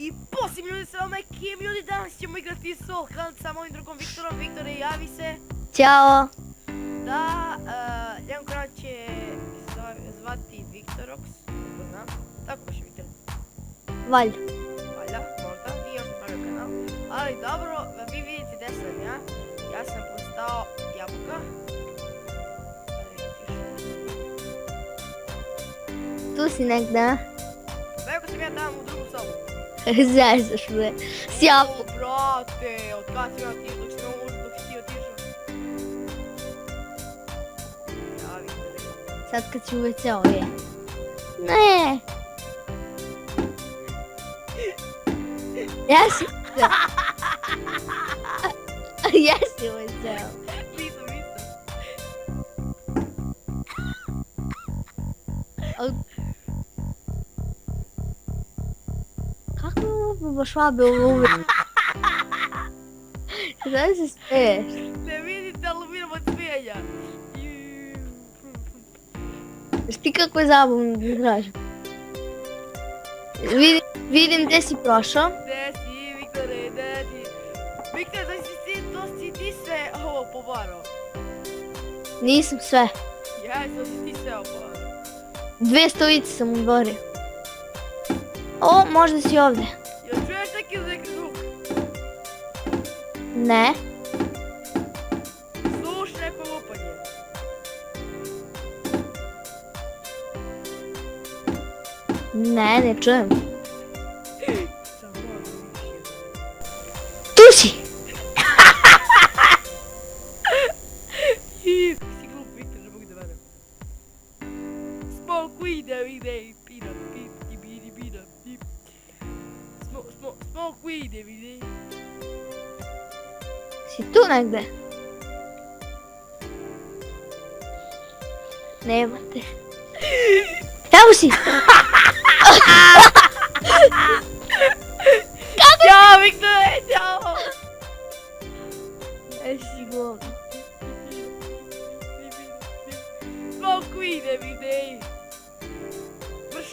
I posljednji ljudi sa vama Kim, ljudi, danas ćemo igrati Soul Hunt sa mojim drugom Viktorom. Viktore, javi se. Ćao. Da, jedan kanal će zvati Viktorox, ko znam, tako baš je Viktor. Valjda. Valjda, možda, nije još napravio kanal. Ali dobro, vi vidite gdje sam ja. Ja sam postao jabuka. Tu si negdje. Veko sam ja tamo u drugu sobu. Zezaš me. Sjavno. O, brate, od kada si ja otišao, dok si ti otišao? Ja, Viktore. Sad kad ću uveć se ovdje. Ne. Jesi. Jesi uveć se ovdje. Nisam. Kako baš vabe ovo uvijek? Šta se smiješ? Ne vidite, ali umiram od smijenja. Znaš ti kako je zabavno da kažem? Vidim gdje si prošao. Gdje si, Viktore, gdje si? Viktore, to si ti sve ovo povarao. Nisam sve. To si ti sve ovo povarao. 2 stojice sam odborio. O, možda si ovdje. Jel čuješ neki zvuk? Ne. Slušaj neko lupanje. Ne čujem. Sam moram mišljen. Tu si! Si glup, Viktor, ne mogu da varam. Smoke weed every day, peanut, peanut. Smoke weed every day. Si tu negdje? Nema te. Evo si! Ćao, Viktore, ćao! Si govno. Smoke weed every day. Vrš.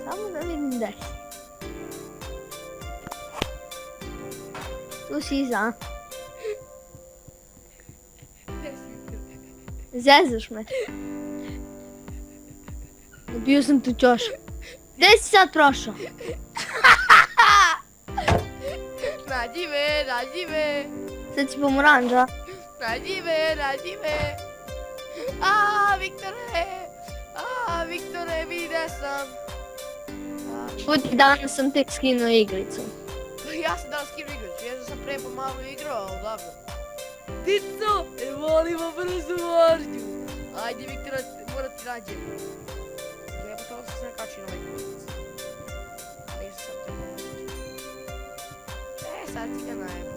Samo da vidim gdje si. Tu si iza. Zezaš me. Bio sam tu čoš. Gdje si sad prošao? Nađi me. Sad si pomoranđa. Nađi me. Viktore, vidi gdje sam. Puti danas sam tek skinuo igricu. Ja sam danas skinuo igricu, ja sam pre pomalo igrao, ali dobro. Tico, volimo brzu vožnju. Ajde, Viktore, mora ti nađem. Jebo to sam se nakačio na ovaj kućic. Nisam sam te pomoći. Sad si ga najebo.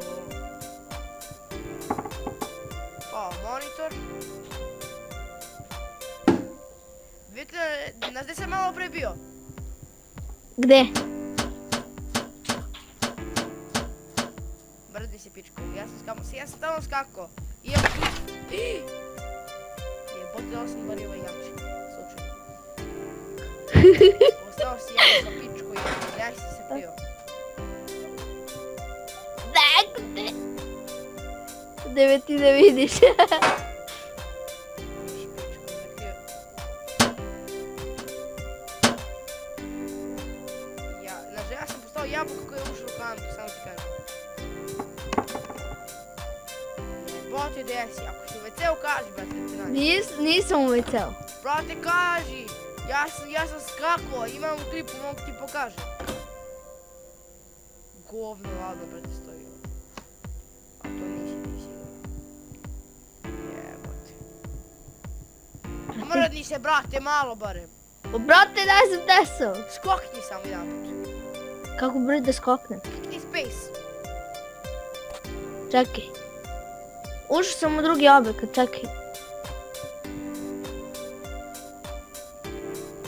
O, monitor. Viktore, znaš gdje sam malo pre bio? Gdje? Brdi se pičko, ja sam tamo skako. I evo tu. Jebote, dao sam bar i ovaj jači. Slučajno. Ostao si jabuka pičko i ja si se prio. Gdje? Gdje me ti ne vidiš? Ja sam postao jabuka koja je ušla u kantu, samo ti kažem. Brate, gdje si? Ako si u WC-u kaži, brate, da te nađem. Nisam u WC-u. Brate, kaži! Ja sam skakao, imam u tripu, mogu ti pokažem. Govno, ladno, brate, stoji ovo. A to nisi. Jebote. Mrdi se, brate, malo barem. O, brate, daj sam desao. Skokni samo jedan put. Kako brzo da skoknem? Klikni space. Čekaj. Ušao sam u drugi objekat, čekaj.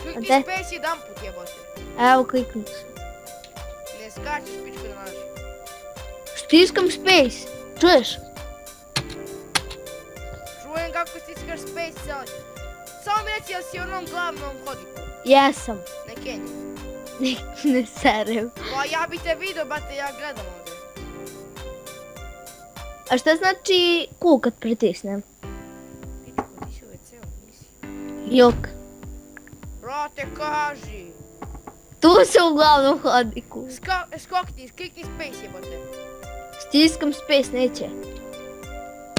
Klikni Gde? space jedan put, jebote. Evo, kliknuo sam. Ne skačeš, pičko da naši. Stiskam space. Čuješ? Čujem kako stiskaš space samo mi reći da si u onom glavnom hodniku. Jesam. Ne Kenji. Ne serem. Pa ja bi te vidio, bate, ja gledam ovdje. A šta znači Q kad pritisnem? Pičko, ti si u WC-u, nisi. Jok. Brate, kaži. Tu sam u glavnom hodniku. Skokni, klikni space jebote. Stiskam space, neće.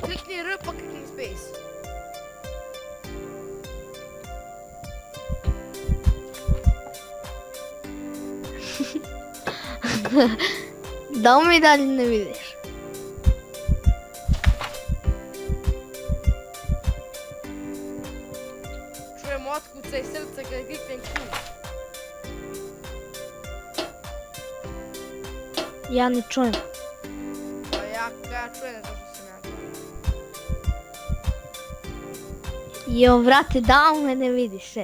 Klikni R pa klikni space. Da mi dalje ne vidiš. Čujem otkucaj srca kad kliknem Q. Ja ne čujem. Pa ja čujem zato što sam ja gledam. Jo, vrate, da me ne vidiš,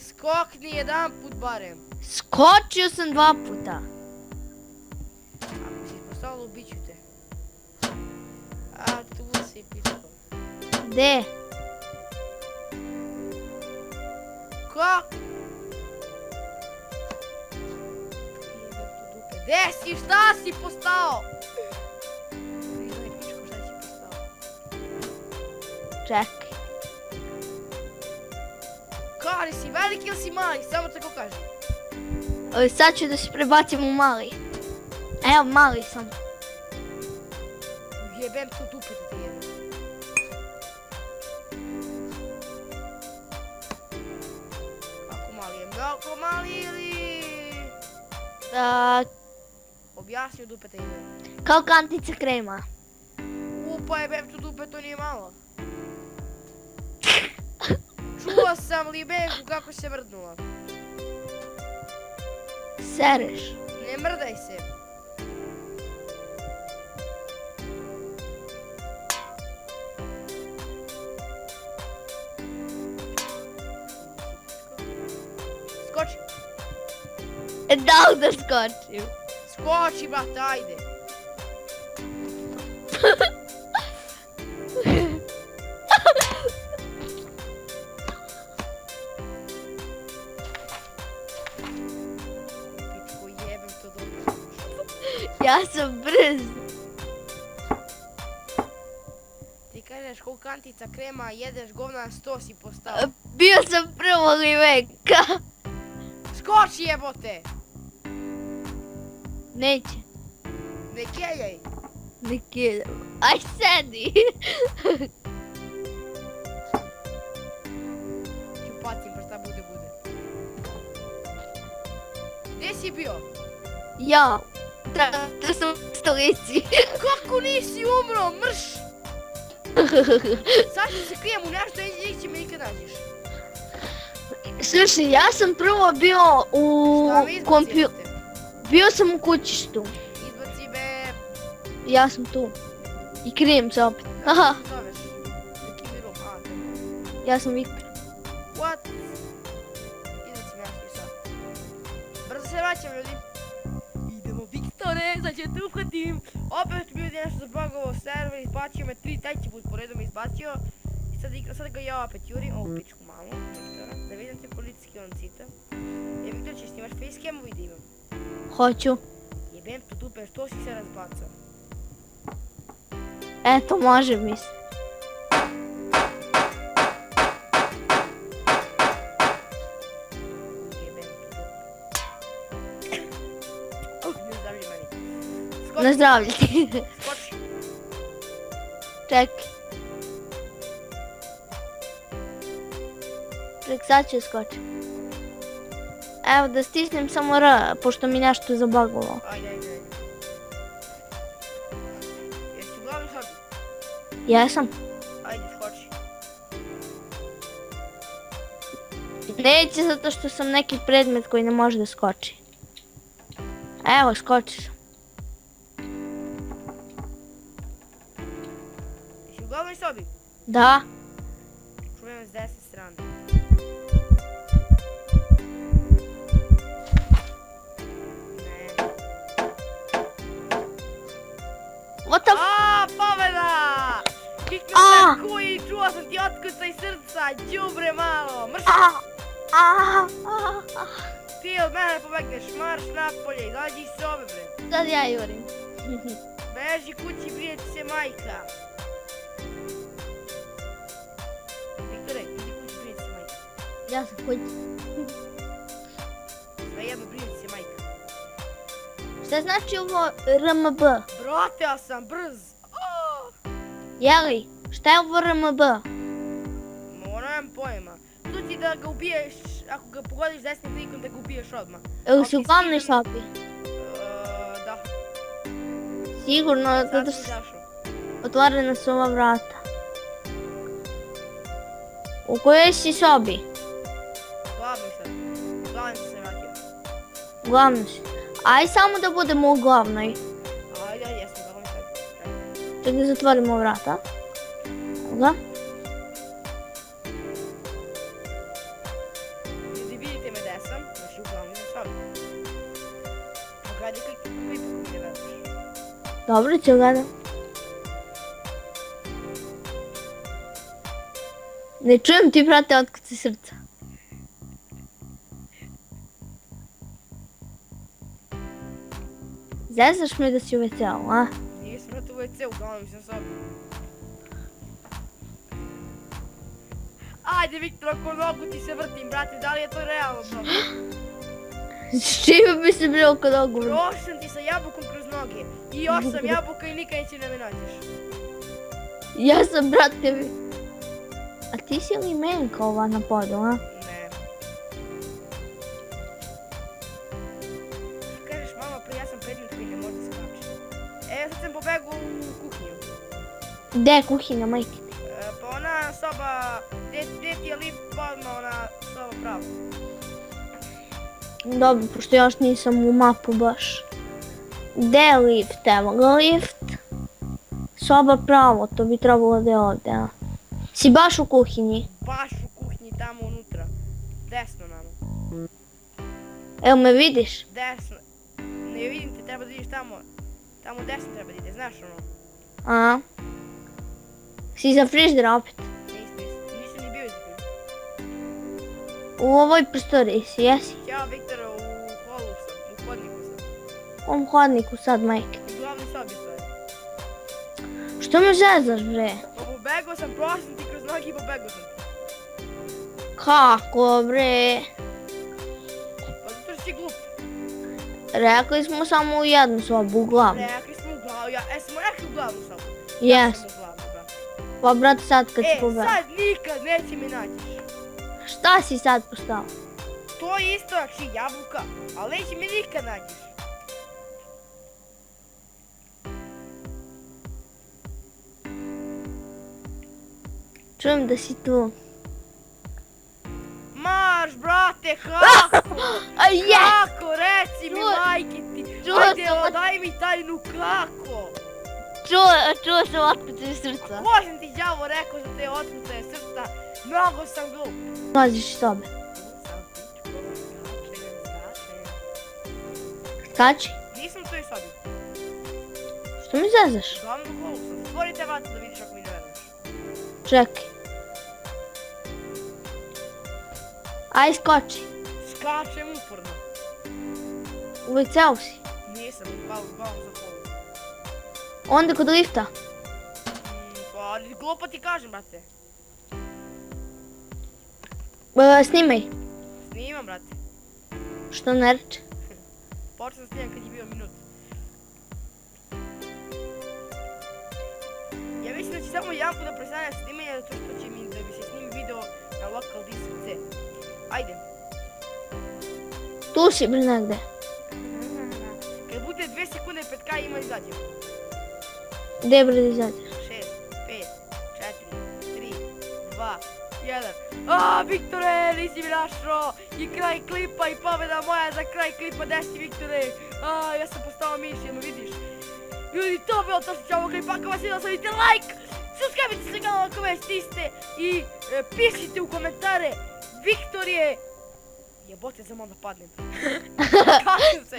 Skokni jedan put barem. Skočio sam 2 puta. Ako si postavila, ubiću te. A tu si pičko. Gde? Kako? Gde si? Šta si postao? Priznaj pičko, šta si postao? Čekaj. Kari si veliki ili si mali? Samo tako kaži. Sad ću da se prebacim u mali. Evo, mali sam. Jebem tu dupe da ti jebem. Kako mali je? Jako mali ili... Objasni u dupe da jebem. Kao kantica krema. Pa jebem tu dupe, to nije malo. Čuo sam libenku kako se mrdnula. Sereš. Ne mrdaj se. Skoči. Da li da skočim? Skoči, brate, ajde. Pičko, jebem to dobro. Ja sam brz. Ti kažeš ko kantica krema, jedeš govna, 100 si postao. Bio sam prvo livenka. Skoči jebote! Neće. Ne keljaj. Ne kidam. Aj sedi. Ću pacim pa šta bude. Gdje si bio? Ja. Da sam u stolici. Kako nisi umro, mrš! Sad ću se krijem u nešto i neće me nikad nađeš. Slušaj, ja sam prvo bio u Šta mi izbacujete? Bio sam u kućištu. Izbaci me. Ja sam tu. I krijem se opet. Haha, Kako se zoveš? Neki mi rum, a te. ja sam Viktor. What? Izbaci me ja sad. Brzo se vraćam ljudi. Idemo Viktore, sad ću te uhvatim. Opet mi je nešto zabagovao server, izbacio me 3 put po redu me izbacio. I sad ga ja opet jurim, ovu pičku malu, Viktora, da vidim te policijski on cita. Viktor, ćeš snimaš facecam, vidi imam. Hoću. Jebem tu dupe, što si se razbacao? Eto, može mi se. Jebem tu dupe. Ne zdravlji meni. Skoči. Na zdravlje ti. Skoči. Čekaj. Ček, sad ću skočiti. Evo da stisnem samo R, pošto mi nešto zabagovalo. Ajde. Jesi u glavi sobi? Jesam. Ajde, skoči. Neće zato što sam neki predmet koji ne može da skoči. Evo, skočiš. Jesi u glavnoj sobi? Da. Čujem s desne strane. What the f... Pobjeda! Kiknuo sam Q i čuo sam ti otkucaj srca! Osa, đubre malo, mrš! Ti od mene pobegneš, marš napolje, izađi iz sobe bre. Sad ja jurim. Beži kući, brije ti se majka. Viktore, idi kući, brije ti se majka. Ja sam kući. Svejedno, brije ti se majka. Šta znači ovo RMB? Brate, ja sam brz. Jeli, šta je ovo RMB? Nemam pojma. Tu ti da ga ubiješ, ako ga pogodiš desnim klikom da ga ubiješ odmah. Ili su u glavnoj sobi? Da. Sigurno, Sad zato sam što izašao. otvorena su ova vrata. U kojoj si sobi? Glavno sad. Glavno sam se vratio. U glavnoj si. Aj samo da budemo u glavnoj. Ajde, jesmo, glavno sad. Ček da zatvorimo vrata. Evo ga. Ljudi, vidite me gde sam, znači u glavnoj sobi. Pogledaj kako mi ne vedaš. Dobro, ću gledam. Ne čujem ti, brate, otkuci srca. Zezaš me da si u WC-u, a? Nisam brate u WC, u glavnoj sam sobi. Ajde, Viktor, ako nogu ti se vrtim, brate, da li je to realno problem? S čime bi se bilo kod ogu? Prošam ti sa jabukom kroz noge. I još sam jabuka i nikad neće da me nađeš. Ja sam, brate, a ti si li menka ova na podu, a? Ne. Kažeš, mama, pa ja sam predmet koji ne može da skače. Sad sam pobegao u kuhinju. Gde je kuhinja, majke ti? Pa ona soba, gdje ti je lift, pa odmah ona soba pravo. Dobro, pošto još nisam u mapu baš. Gde je lift? Evo ga lift. Soba pravo, to bi trebalo da je ovdje, a? Si baš u kuhinji? Baš u kuhinji, tamo unutra. Desno nama. Evo me vidiš? Desno. Ne vidim te, treba da ideš tamo. Tamo desno treba da ide, znaš ono? A? Si za friždera opet? Nisam ni bio izgledao. U ovoj prostoriji si, jesi? Ćao, Viktore, u holu sam, u hodniku sam. U ovom hodniku sad, majke. U glavnoj sobi stoje. Što me zezaš, bre? Pa pobegao sam, prošao ti kroz noge i pobegao sam. Kako, bre? Pa zato što si glup. Rekli smo samo u jednu sobu, u glavnu. Rekli smo u glavu, smo rekli u glavnu sobu. Jes. Ja sam u glavnu, da. Pa, brate, sad kad si pobegao. Sad nikad neće me nađeš. Šta si sad postao? To je isto znači jabuka, ali neće me nikad nađeš. Čujem da si tu. Marš, brate, kako? A je! Kako, reci mi, majke ti. Čuo Ajde, sam- daj mi tajnu kako. Čuo sam otkucaj srca. Ko sam ti đavo rekao za te otkucaje srca? Mnogo sam glup. Paziš iz sobe. Skači. Nisam u toj sobi. Što mi zezaš? Glavno u holu sam. Zatvori te vrata da vidiš ako mi ne veruješ. Čekaj. Aj, skoči. Skačem uporno. U WC-u si. Nisam, glavno za holu. Onda kod lifta. Pa, glupo ti kažem, brate. Snimaj. Snimam, brate. Što ne reče? Počeo sam snimam kad je bio minut. Ja mislim da će samo jedan put da prestanem snimanje zato što će mi da bi se snimi video na lokal disk C. Ajde. Tu si, bre, negde. Kad bude 2 sekunde pred kraj ima izađem. Gde, bre, da izađeš? 6, 5, 4, 3, 2, 1. Aaa, Viktore, nisi mi našao! I kraj klipa i pobjeda moja za kraj klipa, gdje si, Viktore? Aaa, ja sam postao miš, jel vidiš? Ljudi, to je bilo to što će ovog klipa, ako vas je da stavite like, subscribe-te se kanal ako već niste i pišite u komentare, Viktor je... Jebote, za malo padnem. Kašem se.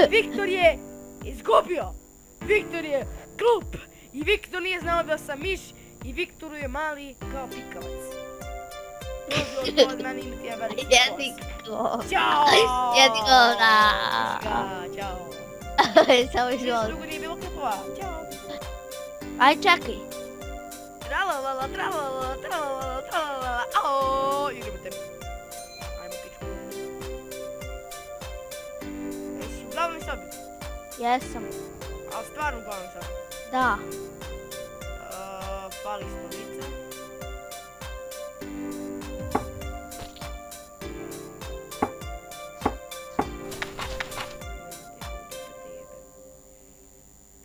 Viktor je izgubio. Viktor je glup. I Viktor nije znao da sam miš. I Viktoru je mali kao pikavac. Dođi od mene ima ti je veliki Jedi kos. go. Ćao! Jedi go, da. Ćao. Samo Ništa izvoli. drugo nije bilo klipova. Ćao. Aj, čekaj. Tralalala, tralalala, tralalala, tralalala. Ao, idemo te. Ajmo pičku. Jesi u glavnoj sobi? Jesam. Ali stvarno u glavnoj sobi? Da. Fali stolica.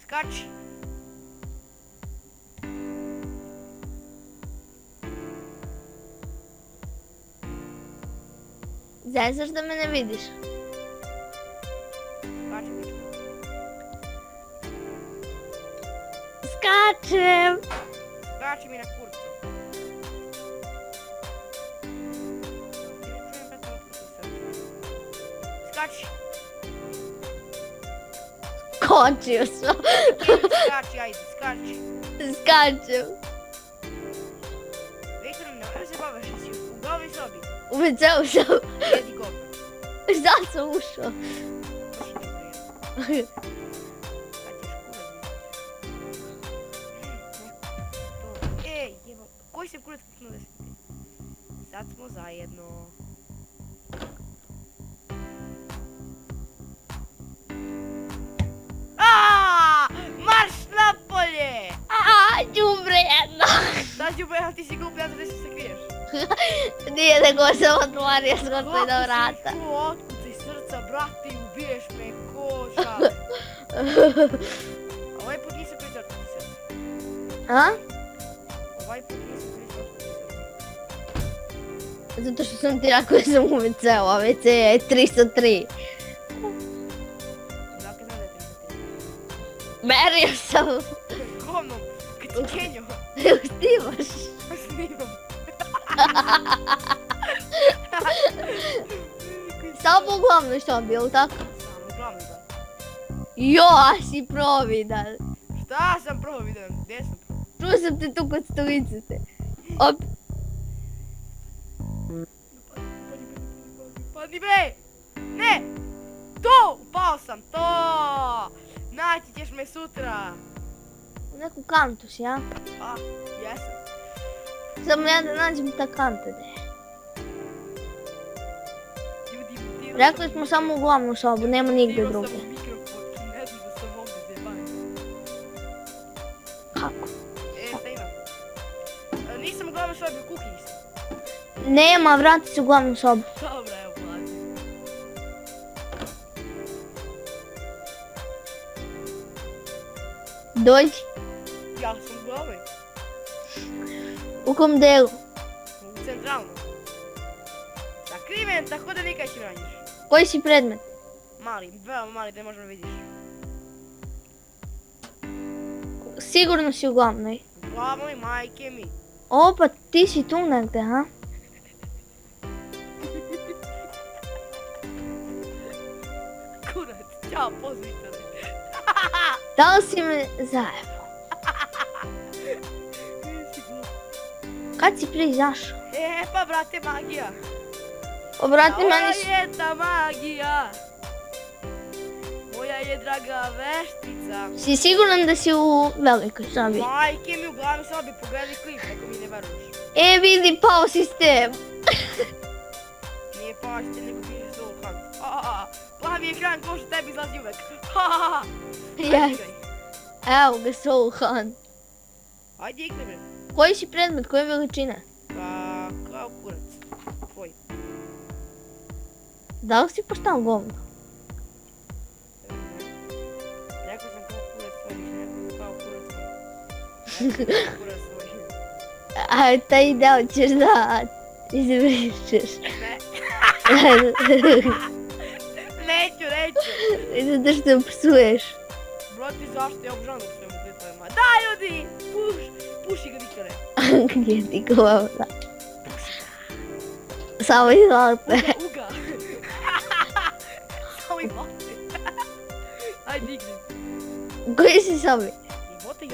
Skači. Zezaš da me ne vidiš? Skači pičku. Skačem. Skači mi na kurcu. Ti ne čujem brate otkući sad. Skači. Skočio sam. Skači, ajde, skači. Skačem. Viktor, ne možeš se baviš, si u glavnoj sobi. U WC-u sam. Jedi govno. Sad sam ušao. Baš je prijem. Sad ćeš kurac vidjeti. Ej, jeba, koji se kurac kuknuo da se ti? Sad smo zajedno. Marš napolje! Đubre jedno. Sad ću bojati, ti si glup, ja znam da se kriješ. Nije nego sam otvorio skoro do vrata. Kako si ko otkucaj srca, brate, i ubiješ me ko šale. A ovaj put nisam koji otkucaj srca. A? Ovaj put nisam koji otkucaj srca. Zato što sam ti rekao da sam u WC-u, a WC je 303. Dakle, znam da je 33. Merio sam. Govnom, kad ti kenjo. Stimaš. Snimam. Samo uglavnom što bi, jel tako? Samo uglavnom da. Jo, a si providan. Šta sam prvo vidio? Gdje sam prvo? Čuo sam te tu kod stolice. Op. Padni bre! Ne! To! Upao sam, to! Naći ćeš me sutra. U neku kantu si, ja? A, jesam. Samo ja da nađem ta kanta gdje je. Ljudi, mutirao Rekli smo samo u glavnu sobu, nema nigdje mutirao drugdje. sam u mikrofon, ne znam da sam ovdje zjebani. Kako? Šta imam? Nisam u glavnoj sobi, u kuhinji sam. Nema, vrati se u glavnu sobu. Dobra, evo, vladi. Dođi. Ja sam u glavnoj. U kom delu? U centralnom. Sakriven, tako da nikad će nađeš. Koji si predmet? Mali, veoma mali, da ne možemo vidiš. Sigurno si u glavnoj. U glavnoj majke mi. Opa, ti si tu negdje, ha? Kurac, ćao, pozvite. Da li si me zajebao? Nisi glup. Kad si prije izašao? Pa brate, magija. Obrati Moja meni je ta magija. Moja je draga veštica. si siguran da si u velikoj sobi? Majke mi u glavnoj sobi, pogledaj klip, ako mi ne veruješ. E, vidi, pao sistem. Nije pašte, nego piše Soul Hunt. Plavi ekran, ko što tebi izlazi uvek. Jes. Evo ga, Soul Hunt. Ajde, ikne bre. Koji si predmet, koje veličine? Pa, kao kurac. Tvoj. Da li si postao govno? Rekao sam kao kurac tvoj, nisam rekao kao kurac tvoj. Kao kurac tvoj. A taj deo ćeš da izbrišeš. Ne. Neću. Zato što psuješ. Brate, zašto? Ja obožavam da psujem u klipovima. Da, ljudi! Puši ga, Viktore. Gdje ti govna? Samo izvolite. Uga. Samo izvolite. Ajde, digni. Koji si sobi? Jebote,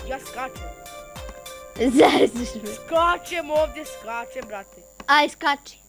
ja skačem. Zezuš me. Skačem ovdje, skačem, brate. Aj, skači.